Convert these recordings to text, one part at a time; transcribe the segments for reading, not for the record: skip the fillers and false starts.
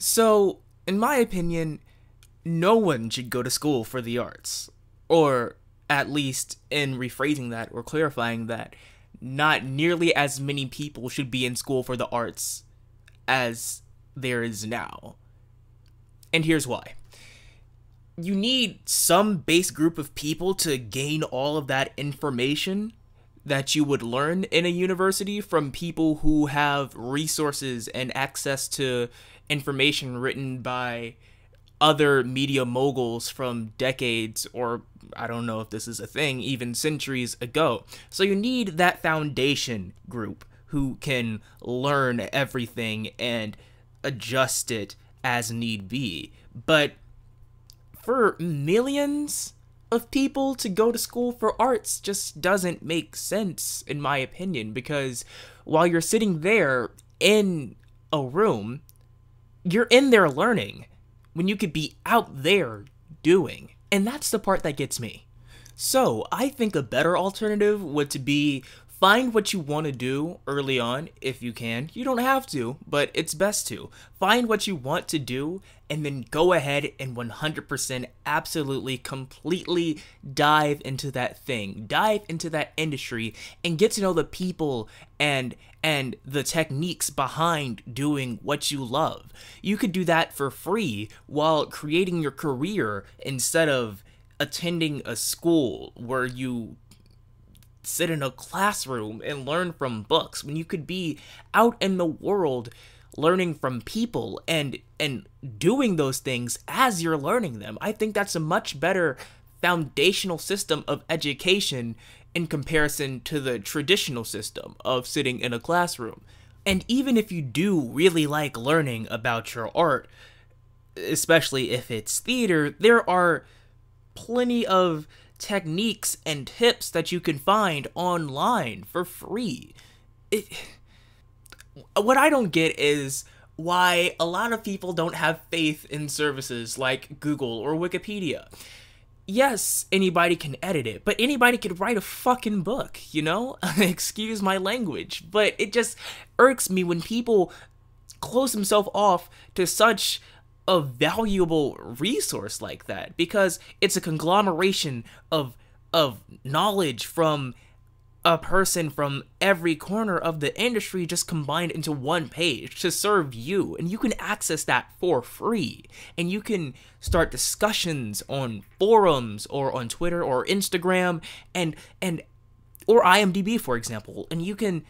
So, in my opinion, no one should go to school for the arts. Or, at least, in rephrasing that or clarifying that, not nearly as many people should be in school for the arts as there is now. And here's why. You need some base group of people to gain all of that information that you would learn in a university from people who have resources and access to information written by other media moguls from decades, or I don't know if this is a thing, even centuries ago. So you need that foundation group who can learn everything and adjust it as need be. But for millions of people to go to school for arts just doesn't make sense, in my opinion, because while you're sitting there in a room, you're in there learning when you could be out there doing. And that's the part that gets me. So I think a better alternative would to be find what you want to do early on if you can. You don't have to, but it's best to. Find what you want to do and then go ahead and 100% absolutely completely dive into that thing. Dive into that industry and get to know the people and the techniques behind doing what you love. You could do that for free while creating your career instead of attending a school where you sit in a classroom and learn from books when you could be out in the world learning from people and doing those things as you're learning them. I think that's a much better foundational system of education in comparison to the traditional system of sitting in a classroom. And even if you do really like learning about your art, especially if it's theater, there are plenty of techniques and tips that you can find online for free. What I don't get is why a lot of people don't have faith in services like Google or Wikipedia. Yes, anybody can edit it, but anybody could write a fucking book, you know? Excuse my language, but it just irks me when people close themselves off to such a valuable resource like that, because it's a conglomeration of knowledge from a person from every corner of the industry just combined into one page to serve you, and you can access that for free, and you can start discussions on forums or on Twitter or Instagram and or IMDb, for example, and you can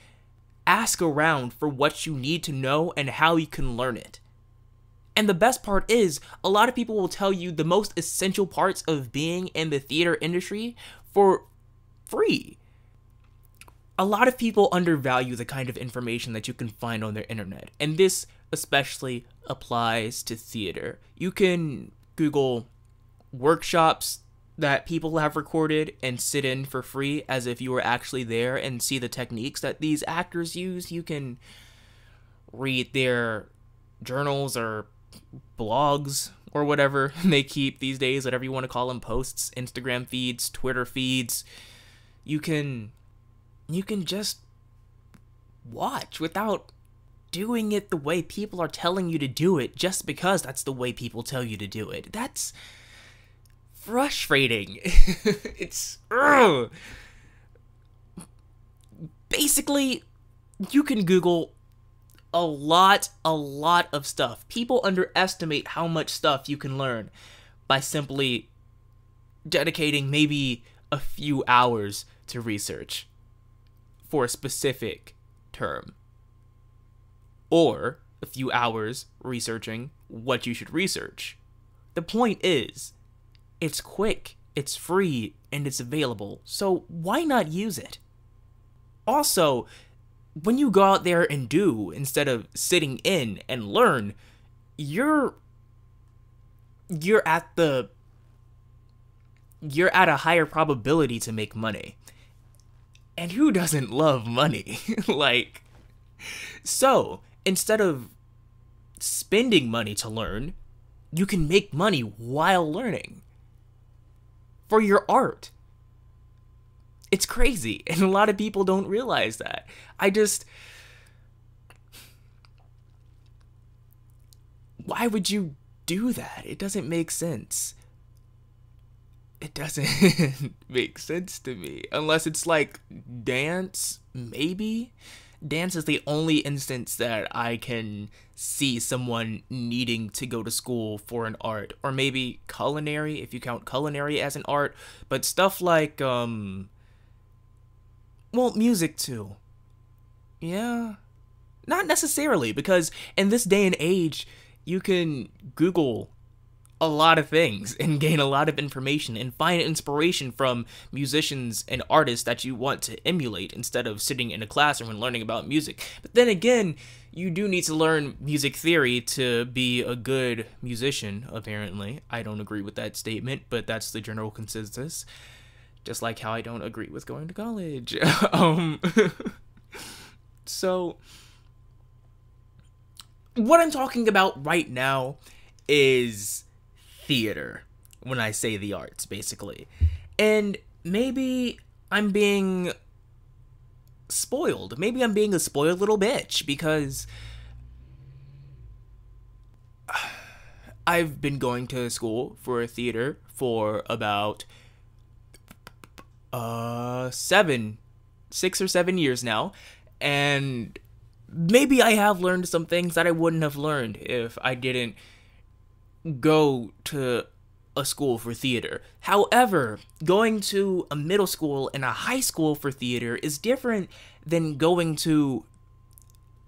ask around for what you need to know and how you can learn it. And the best part is, a lot of people will tell you the most essential parts of being in the theater industry for free. A lot of people undervalue the kind of information that you can find on their internet, and this especially applies to theater. You can Google workshops that people have recorded and sit in for free as if you were actually there and see the techniques that these actors use. You can read their journals or blogs or whatever they keep these days, whatever you want to call them, posts, Instagram feeds, Twitter feeds. You can just watch without doing it the way people are telling you to do it just because that's the way people tell you to do it. That's frustrating. It's basically, you can Google a lot of stuff. People underestimate how much stuff you can learn by simply dedicating maybe a few hours to research for a specific term, or a few hours researching what you should research. The point is, it's quick, it's free, and it's available, so why not use it? Also, when you go out there and do, instead of sitting in and learn, you're at a higher probability to make money. And who doesn't love money? So, instead of spending money to learn, you can make money while learning for your art. It's crazy, and a lot of people don't realize that. Why would you do that? It doesn't make sense. It doesn't make sense to me. Unless it's like dance, maybe? Dance is the only instance that I can see someone needing to go to school for an art. Or maybe culinary, if you count culinary as an art. But stuff like, well, music too. Yeah. Not necessarily, because in this day and age, you can Google a lot of things and gain a lot of information and find inspiration from musicians and artists that you want to emulate instead of sitting in a classroom and learning about music. But then again, you do need to learn music theory to be a good musician, apparently. I don't agree with that statement, but that's the general consensus. Just like how I don't agree with going to college. So, what I'm talking about right now is theater, when I say the arts, basically. And maybe I'm being spoiled. Maybe I'm being a spoiled little bitch, because I've been going to school for theater for about 6 or 7 years now, and maybe I have learned some things that I wouldn't have learned if I didn't go to a school for theater. However, going to a middle school and a high school for theater is different than going to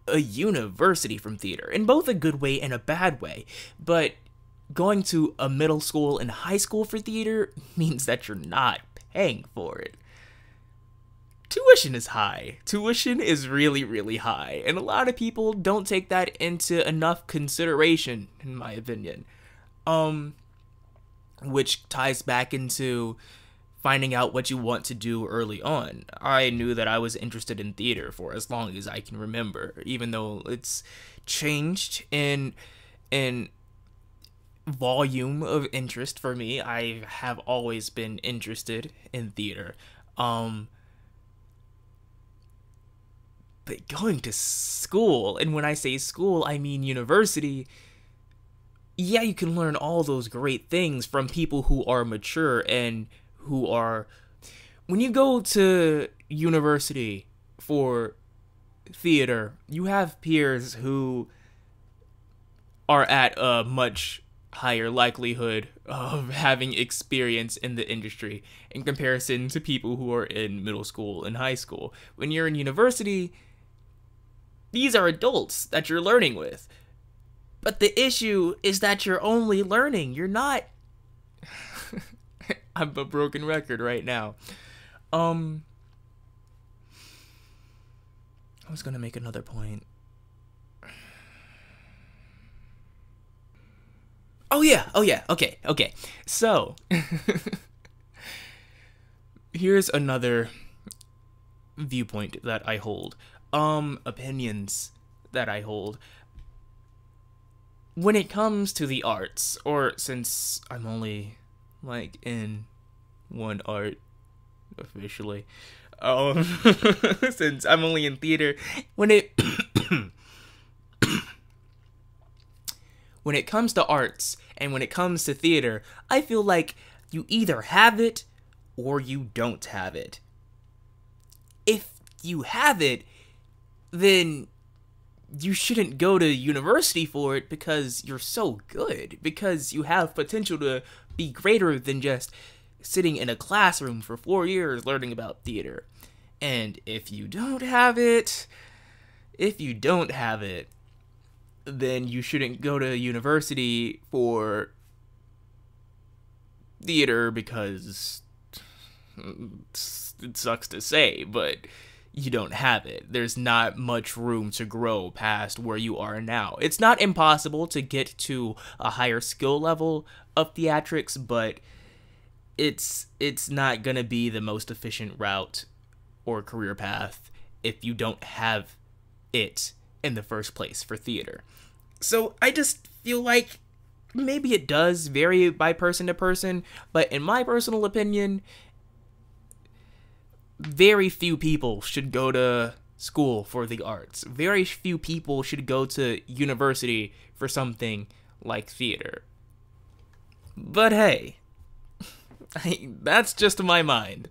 a university from theater, in both a good way and a bad way. But going to a middle school and high school for theater means that you're not paying for it. Tuition is high. Tuition is really, really high, and a lot of people don't take that into enough consideration, in my opinion. Which ties back into finding out what you want to do early on. I knew that I was interested in theater for as long as I can remember, even though it's changed in volume of interest for me. I have always been interested in theater. But going to school, and when I say school, I mean university, yeah, you can learn all those great things from people who are mature and who are... When you go to university for theater, you have peers who are at a much higher likelihood of having experience in the industry in comparison to people who are in middle school and high school. When you're in university, these are adults that you're learning with. But the issue is that you're only learning. You're not... I'm a broken record right now. I was gonna make another point. Oh yeah, okay. So, here's another viewpoint that I hold. Opinions that I hold. When it comes to the arts, or since I'm only, like, in one art, officially, since I'm only in theater, when it comes to arts, and when it comes to theater, I feel like you either have it, or you don't have it. If you have it, then you shouldn't go to university for it because you're so good, because you have potential to be greater than just sitting in a classroom for 4 years learning about theater. And if you don't have it, then you shouldn't go to university for theater, because it sucks to say, but you don't have it. There's not much room to grow past where you are now. It's not impossible to get to a higher skill level of theatrics, but it's not gonna be the most efficient route or career path if you don't have it in the first place for theater. So I just feel like maybe it does vary by person to person, but in my personal opinion, very few people should go to school for the arts. Very few people should go to university for something like theater. But hey, that's just my mind.